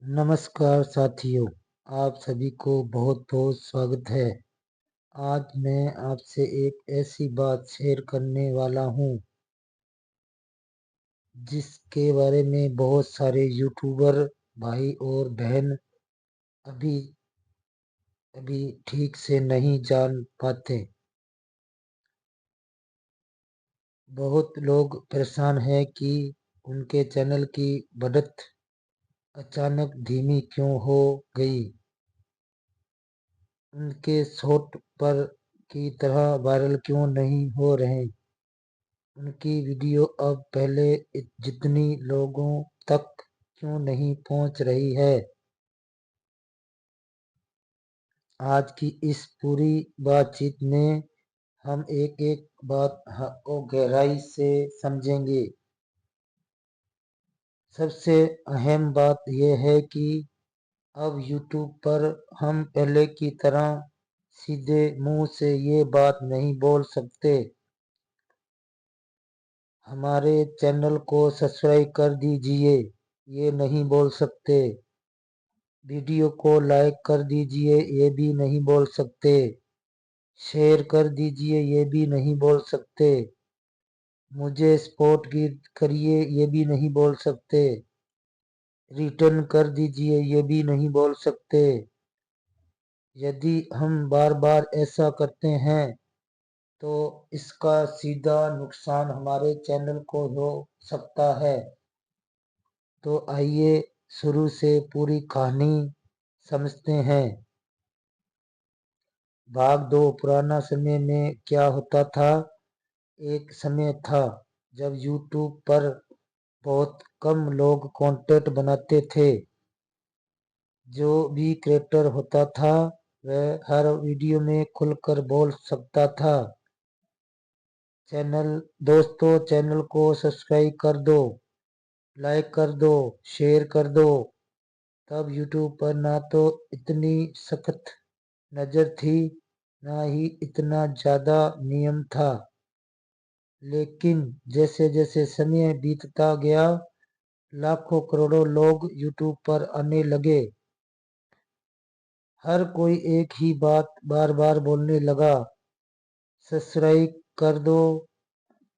नमस्कार साथियों, आप सभी को बहुत बहुत स्वागत है। आज मैं आपसे एक ऐसी बात शेयर करने वाला हूँ जिसके बारे में बहुत सारे यूट्यूबर भाई और बहन अभी अभी ठीक से नहीं जान पाते। बहुत लोग परेशान हैं कि उनके चैनल की बढ़त अचानक धीमी क्यों हो गई। उनके शॉर्ट पर की तरह वायरल क्यों नहीं हो रहे। उनकी वीडियो अब पहले जितनी लोगों तक क्यों नहीं पहुंच रही है। आज की इस पूरी बातचीत में हम एक एक बात को गहराई से समझेंगे। सबसे अहम बात यह है कि अब YouTube पर हम पहले की तरह सीधे मुंह से ये बात नहीं बोल सकते। हमारे चैनल को सब्सक्राइब कर दीजिए, ये नहीं बोल सकते। वीडियो को लाइक कर दीजिए, ये भी नहीं बोल सकते। शेयर कर दीजिए, ये भी नहीं बोल सकते। मुझे सपोर्ट करिए, ये भी नहीं बोल सकते। रिटर्न कर दीजिए, ये भी नहीं बोल सकते। यदि हम बार बार ऐसा करते हैं तो इसका सीधा नुकसान हमारे चैनल को हो सकता है। तो आइए शुरू से पूरी कहानी समझते हैं। भाग दो। पुराना समय में क्या होता था। एक समय था जब YouTube पर बहुत कम लोग कंटेंट बनाते थे। जो भी क्रिएटर होता था वह हर वीडियो में खुलकर बोल सकता था। दोस्तों चैनल को सब्सक्राइब कर दो, लाइक कर दो, शेयर कर दो। तब YouTube पर ना तो इतनी सख्त नजर थी, ना ही इतना ज्यादा नियम था। लेकिन जैसे जैसे समय बीतता गया, लाखों करोड़ों लोग YouTube पर आने लगे। हर कोई एक ही बात बार बार बोलने लगा, सब्सक्राइब कर दो,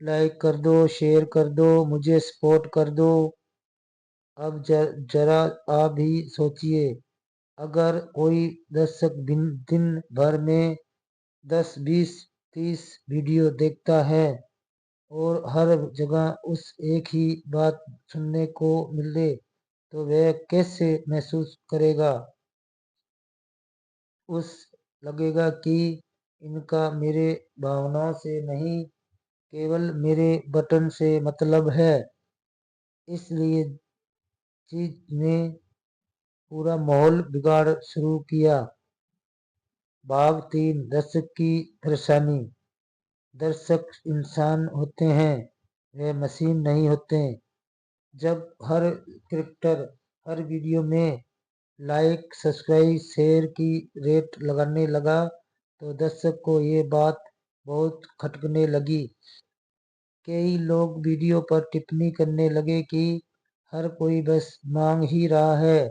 लाइक कर दो, शेयर कर दो, मुझे सपोर्ट कर दो। अब जरा आप ही सोचिए, अगर कोई दर्शक दिन भर में 10, 20, 30 वीडियो देखता है और हर जगह उस एक ही बात सुनने को मिले तो वह कैसे महसूस करेगा। उस लगेगा कि इनका मेरे भावनाओं से नहीं, केवल मेरे बटन से मतलब है। इसलिए चीज ने पूरा माहौल बिगाड़ शुरू किया। भाग 3। दर्शक की परेशानी। दर्शक इंसान होते हैं, वे मशीन नहीं होते। जब हर क्रिएटर हर वीडियो में लाइक, सब्सक्राइब, शेयर की रेट लगाने लगा तो दर्शक को ये बात बहुत खटकने लगी। कई लोग वीडियो पर टिप्पणी करने लगे कि हर कोई बस मांग ही रहा है।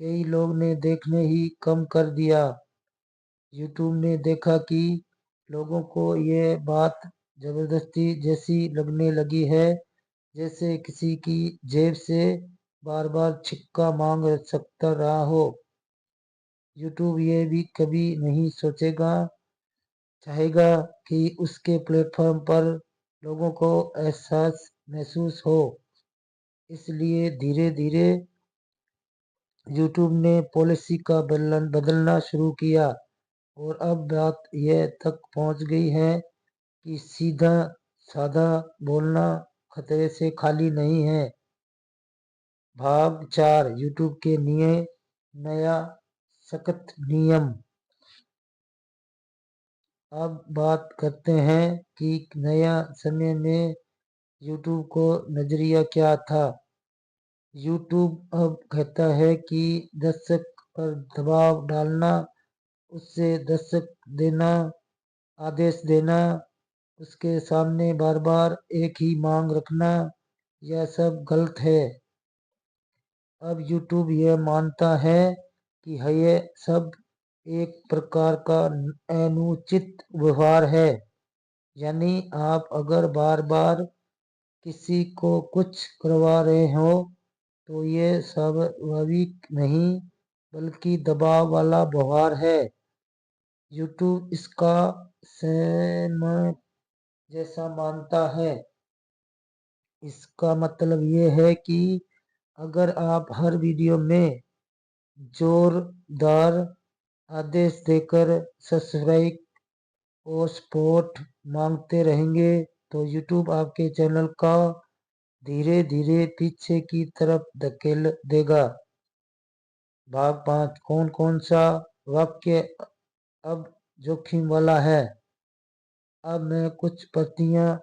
कई लोग ने देखने ही कम कर दिया। यूट्यूब ने देखा कि लोगों को ये बात जबरदस्ती जैसी लगने लगी है, जैसे किसी की जेब से बार बार छिक्का मांग सकता रहा हो। यूट्यूब ये भी कभी नहीं सोचेगा चाहेगा कि उसके प्लेटफॉर्म पर लोगों को एहसास महसूस हो। इसलिए धीरे धीरे यूट्यूब ने पॉलिसी का बदलना शुरू किया और अब बात यह तक पहुंच गई है कि सीधा साधा बोलना खतरे से खाली नहीं है। भाग 4। यूट्यूब के लिए नया सख्त नियम। अब बात करते हैं कि नया समय में यूट्यूब को नजरिया क्या था। यूट्यूब अब कहता है कि दर्शक पर दबाव डालना, उससे दर्शक देना, आदेश देना, उसके सामने बार बार एक ही मांग रखना, यह सब गलत है। अब यूट्यूब यह मानता है कि यह सब एक प्रकार का अनुचित व्यवहार है। यानी आप अगर बार बार किसी को कुछ करवा रहे हो तो ये स्वाभाविक नहीं बल्कि दबाव वाला व्यवहार है। यूट्यूब इसका संयम जैसा मानता है। इसका मतलब ये है कि अगर आप हर वीडियो में जोरदार आदेश देकर सब्सक्राइब और सपोर्ट मांगते रहेंगे तो यूट्यूब आपके चैनल का धीरे धीरे पीछे की तरफ धकेल देगा। भाग 5 कौन कौन सा वाक्य अब जोखिम वाला है। अब मैं कुछ पंक्तियां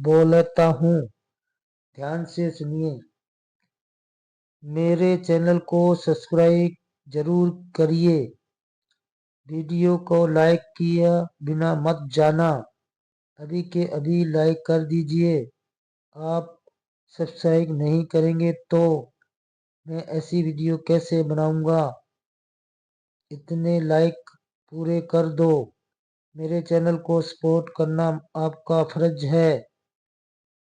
बोलता हूँ, ध्यान से सुनिए। मेरे चैनल को सब्सक्राइब जरूर करिए। वीडियो को लाइक किया बिना मत जाना, अभी के अभी लाइक कर दीजिए। आप सब्सक्राइब नहीं करेंगे तो मैं ऐसी वीडियो कैसे बनाऊंगा। इतने लाइक पूरे कर दो। मेरे चैनल को सपोर्ट करना आपका फर्ज है।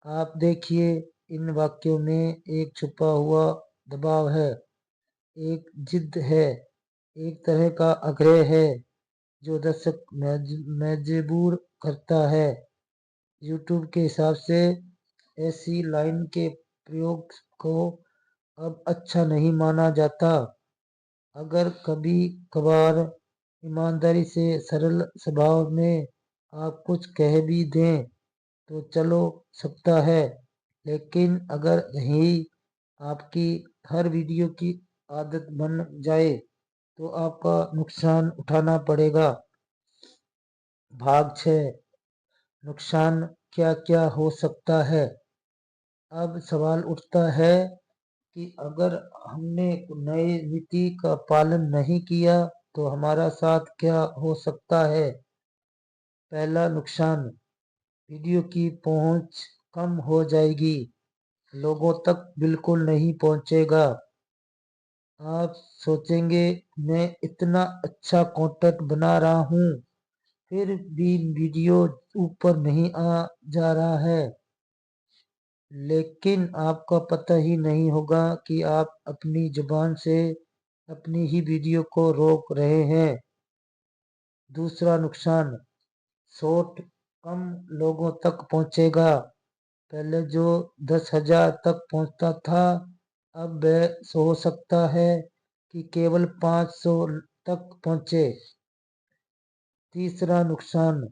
आप देखिए, इन वाक्यों में एक छुपा हुआ दबाव है, एक जिद है, एक तरह का आग्रह है जो दर्शक मजबूर करता है। यूट्यूब के हिसाब से ऐसी लाइन के प्रयोग को अब अच्छा नहीं माना जाता। अगर कभी कभार ईमानदारी से सरल स्वभाव में आप कुछ कह भी दें तो चलो सकता है, लेकिन अगर यही आपकी हर वीडियो की आदत बन जाए तो आपका नुकसान उठाना पड़ेगा। भाग 6 नुकसान क्या क्या हो सकता है। अब सवाल उठता है कि अगर हमने नई नीति का पालन नहीं किया तो हमारा साथ क्या हो सकता है। पहला नुकसान, वीडियो की पहुंच कम हो जाएगी, लोगों तक बिल्कुल नहीं पहुंचेगा। आप सोचेंगे मैं इतना अच्छा कंटेंट बना रहा हूँ फिर भी वीडियो ऊपर नहीं आ जा रहा है। लेकिन आपका पता ही नहीं होगा कि आप अपनी जुबान से अपनी ही वीडियो को रोक रहे हैं। दूसरा नुकसान, शॉर्ट कम लोगों तक पहुंचेगा। पहले जो 10,000 तक पहुंचता था अब वह हो सकता है कि केवल 500 तक पहुंचे। तीसरा नुकसान,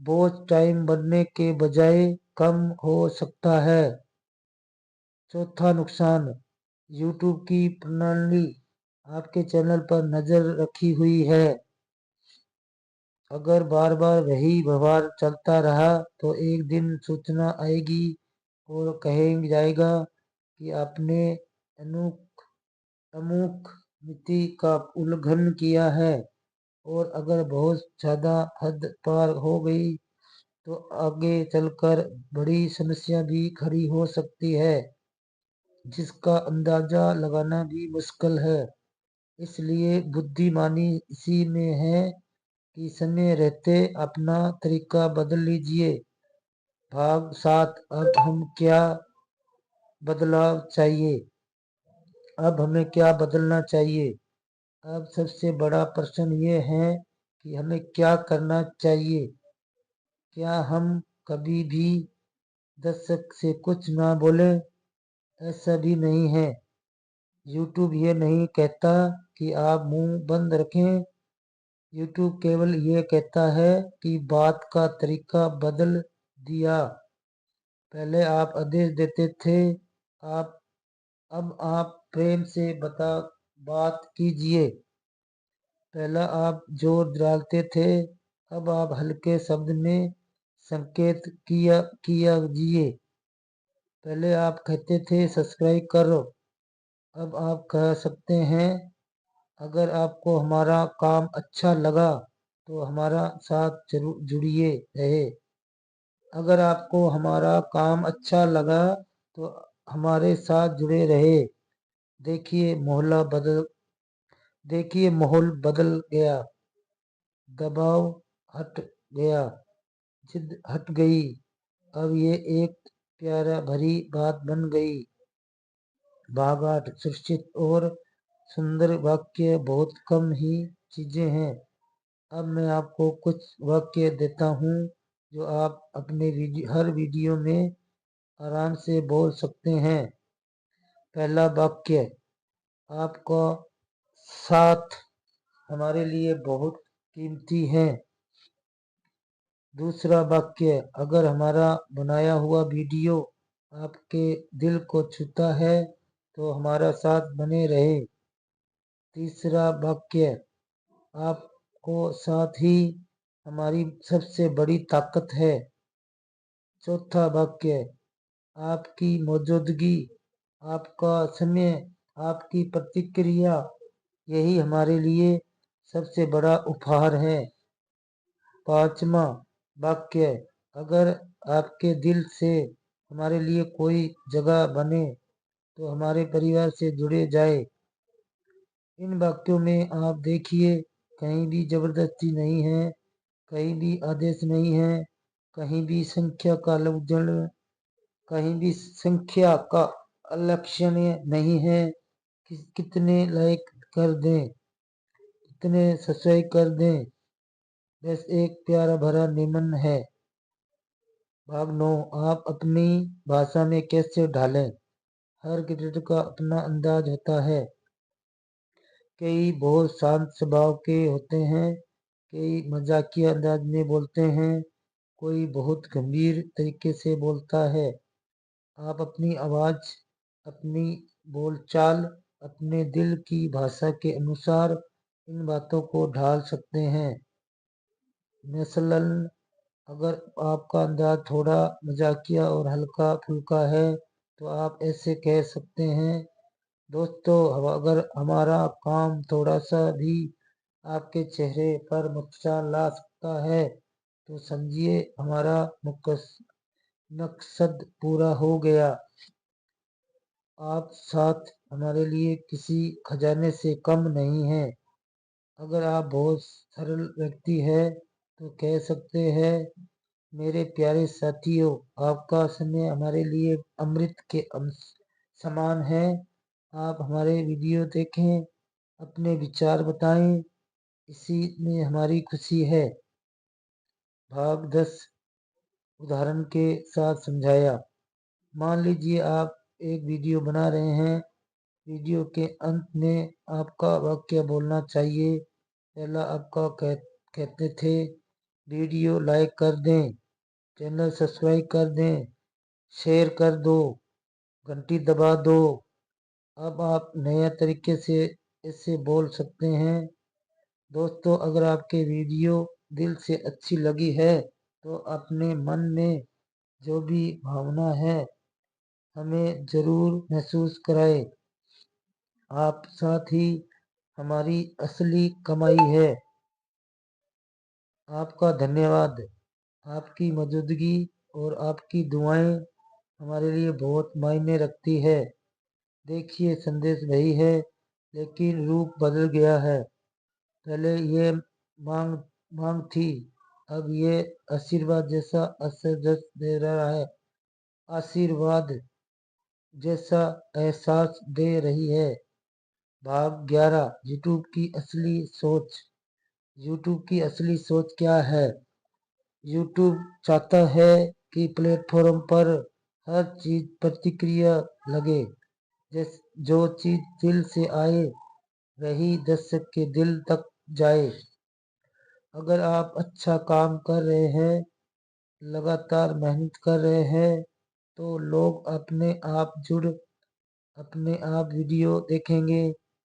वॉच टाइम बढ़ने के बजाय कम हो सकता है। चौथा नुकसान, यूट्यूब की प्रणाली आपके चैनल पर नजर रखी हुई है। अगर बार बार वही व्यवहार चलता रहा तो एक दिन सूचना आएगी और कहें जाएगा कि आपने अमुक अमुक नीति का उल्लंघन किया है। और अगर बहुत ज़्यादा हद पार हो गई तो आगे चलकर बड़ी समस्या भी खड़ी हो सकती है जिसका अंदाजा लगाना भी मुश्किल है। इसलिए बुद्धिमानी इसी में है कि समय रहते अपना तरीका बदल लीजिए। भाग 7 अब हम क्या बदलाव चाहिए। अब हमें क्या बदलना चाहिए। अब सबसे बड़ा प्रश्न ये है कि हमें क्या करना चाहिए। क्या हम कभी भी दर्शक से कुछ ना बोले। ऐसा भी नहीं है। यूट्यूब ये नहीं कहता कि आप मुंह बंद रखें। यूट्यूब केवल ये कहता है कि बात का तरीका बदल दिया। पहले आप आदेश देते थे, आप अब आप प्रेम से बात कीजिए। पहला आप जोर डालते थे, अब आप हल्के शब्द में संकेत किया जिए। पहले आप कहते थे सब्सक्राइब करो, अब आप कह सकते हैं अगर आपको हमारा काम अच्छा लगा तो हमारा साथ जरूर जुड़िए रहे। अगर आपको हमारा काम अच्छा लगा तो हमारे साथ जुड़े रहे। देखिए माहौल बदल गया, दबाव हट गया, जिद हट गई। अब ये एक प्यारा भरी बात बन गई। भाग 8 सुरक्षित और सुंदर वाक्य बहुत कम ही चीजें हैं। अब मैं आपको कुछ वाक्य देता हूँ जो आप अपने हर वीडियो में आराम से बोल सकते हैं। पहला वाक्य, आपका साथ हमारे लिए बहुत कीमती है। दूसरा वाक्य, अगर हमारा बनाया हुआ वीडियो आपके दिल को छूता है तो हमारा साथ बने रहे। तीसरा वाक्य, आपको साथ ही हमारी सबसे बड़ी ताकत है। चौथा वाक्य, आपकी मौजूदगी, आपका समय, आपकी प्रतिक्रिया, यही हमारे लिए सबसे बड़ा उपहार है। पांचवा वाक्य, अगर आपके दिल से हमारे लिए कोई जगह बने तो हमारे परिवार से जुड़े जाए। इन वाक्यों में आप देखिए, कहीं भी जबरदस्ती नहीं है, कहीं भी आदेश नहीं है, कहीं भी संख्या का लक्षण कहीं भी संख्या का अलक्षण्य नहीं है कि कितने लाइक कर दें, कितने सब्सक्राइब कर दें, बस एक प्यारा भरा निमन है। भाग 9, आप अपनी भाषा में कैसे ढालें। हर क्रिएटर का अपना अंदाज होता है। कई बहुत शांत स्वभाव के होते हैं, कई मजाकिया अंदाज में बोलते हैं, कोई बहुत गंभीर तरीके से बोलता है। आप अपनी आवाज, अपनी बोलचाल, अपने दिल की भाषा के अनुसार इन बातों को ढाल सकते हैं। मसलन, अगर आपका अंदाज थोड़ा मजाकिया और हल्का फुल्का है तो आप ऐसे कह सकते हैं, दोस्तों, अगर हमारा काम थोड़ा सा भी आपके चेहरे पर मुस्कुराहट ला सकता है तो समझिए हमारा मकसद पूरा हो गया। आप साथ हमारे लिए किसी खजाने से कम नहीं है। अगर आप बहुत सरल व्यक्ति है तो कह सकते हैं, मेरे प्यारे साथियों, आपका समय हमारे लिए अमृत के समान है। आप हमारे वीडियो देखें, अपने विचार बताएं, इसी में हमारी खुशी है। भाग 10 उदाहरण के साथ समझाया। मान लीजिए आप एक वीडियो बना रहे हैं। वीडियो के अंत में आपका वाक्य बोलना चाहिए। पहला आपका कहते थे, वीडियो लाइक कर दें, चैनल सब्सक्राइब कर दें, शेयर कर दो, घंटी दबा दो। अब आप नए तरीके से इसे बोल सकते हैं, दोस्तों, अगर आपके वीडियो दिल से अच्छी लगी है तो अपने मन में जो भी भावना है हमें जरूर महसूस कराएं। आप साथ ही हमारी असली कमाई है। आपका धन्यवाद। आपकी मौजूदगी और आपकी दुआएं हमारे लिए बहुत मायने रखती है। देखिए, संदेश वही है लेकिन रूप बदल गया है। पहले ये मांग मांग थी, अब ये आशीर्वाद जैसा असर दे रहा है। आशीर्वाद जैसा एहसास दे रही है। भाग 11 यूट्यूब की असली सोच। यूट्यूब की असली सोच क्या है। यूट्यूब चाहता है कि प्लेटफॉर्म पर हर चीज प्रतिक्रिया लगे। जो चीज दिल से आए वही दर्शक के दिल तक जाए। अगर आप अच्छा काम कर रहे हैं, लगातार मेहनत कर रहे हैं, तो लोग अपने आप वीडियो देखेंगे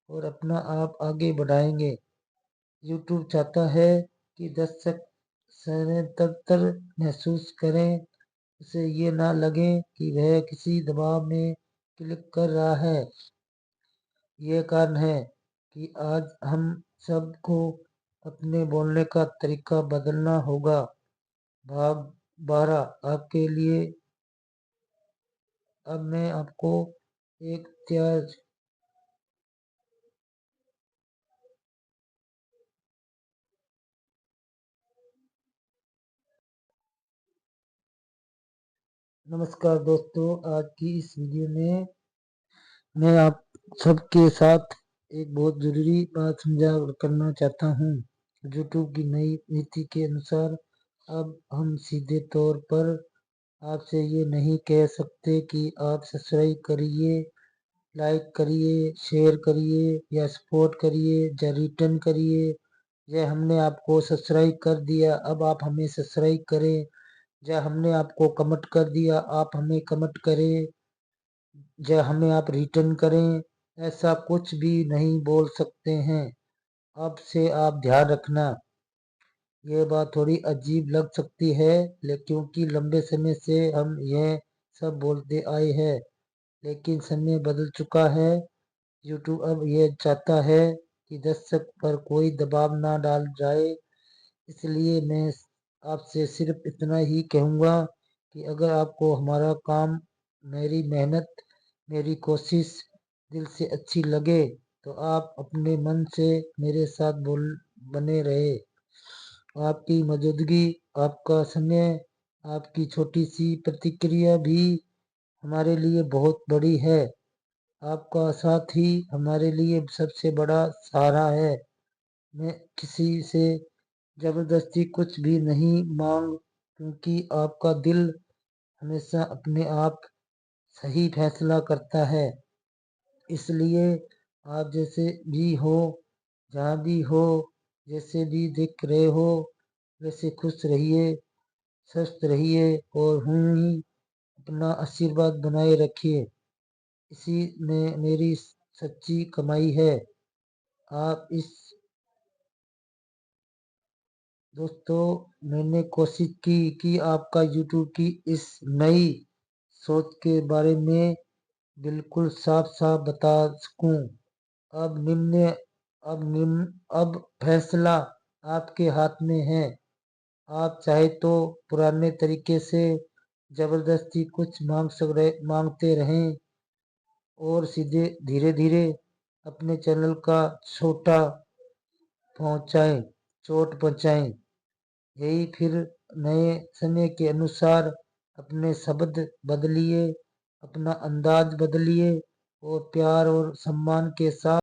और अपना आप आगे बढ़ाएंगे। यूट्यूब चाहता है कि दर्शक निरंतर महसूस करें, उसे ये ना लगे कि वह किसी दबाव में क्लिक कर रहा है। ये कारण है कि आज हम सबको अपने बोलने का तरीका बदलना होगा। भाग 12 आपके लिए। अब मैं आपको एक नमस्कार दोस्तों, आज की इस वीडियो में मैं आप सबके साथ एक बहुत ज़रूरी बात साझा करना चाहता हूँ। यूट्यूब की नई नीति के अनुसार अब हम सीधे तौर पर आपसे ये नहीं कह सकते कि आप सब्सक्राइब करिए, लाइक करिए, शेयर करिए या सपोर्ट करिए या रिटर्न करिए। या हमने आपको सब्सक्राइब कर दिया, अब आप हमें सब्सक्राइब करें, या हमने आपको कमेंट कर दिया, आप हमें कमेंट करें, या हमें आप रिटर्न करें। ऐसा कुछ भी नहीं बोल सकते हैं। अब से आप ध्यान रखना। ये बात थोड़ी अजीब लग सकती है, लेकिन क्योंकि लंबे समय से हम यह सब बोलते आए हैं, लेकिन समय बदल चुका है। यूट्यूब अब यह चाहता है कि दर्शक पर कोई दबाव ना डाल जाए। इसलिए मैं आपसे सिर्फ इतना ही कहूँगा कि अगर आपको हमारा काम, मेरी मेहनत, मेरी कोशिश दिल से अच्छी लगे, तो आप अपने मन से मेरे साथ बने रहे। आपकी मौजूदगी, आपका समय, आपकी छोटी सी प्रतिक्रिया भी हमारे लिए बहुत बड़ी है। आपका साथ ही हमारे लिए सबसे बड़ा सहारा है। मैं किसी से जबरदस्ती कुछ भी नहीं मांग, क्योंकि आपका दिल हमेशा अपने आप सही फैसला करता है। इसलिए आप जैसे भी हो, जहाँ भी हो, जैसे भी दिख रहे हो, वैसे खुश रहिए, स्वस्थ रहिए और यूं ही अपना आशीर्वाद बनाए रखिए। इसी में मेरी सच्ची कमाई है। आप इस दोस्तों, मैंने कोशिश की कि आपका यूट्यूब की इस नई सोच के बारे में बिल्कुल साफ साफ बता सकूं। अब निम्न अब फैसला आपके हाथ में है। आप चाहे तो पुराने तरीके से जबरदस्ती कुछ मांगते रहें, और सीधे धीरे धीरे अपने चैनल का पहुंचाएं चोट पहुंचाएं। यही फिर नए समय के अनुसार अपने शब्द बदलिए, अपना अंदाज बदलिए और प्यार और सम्मान के साथ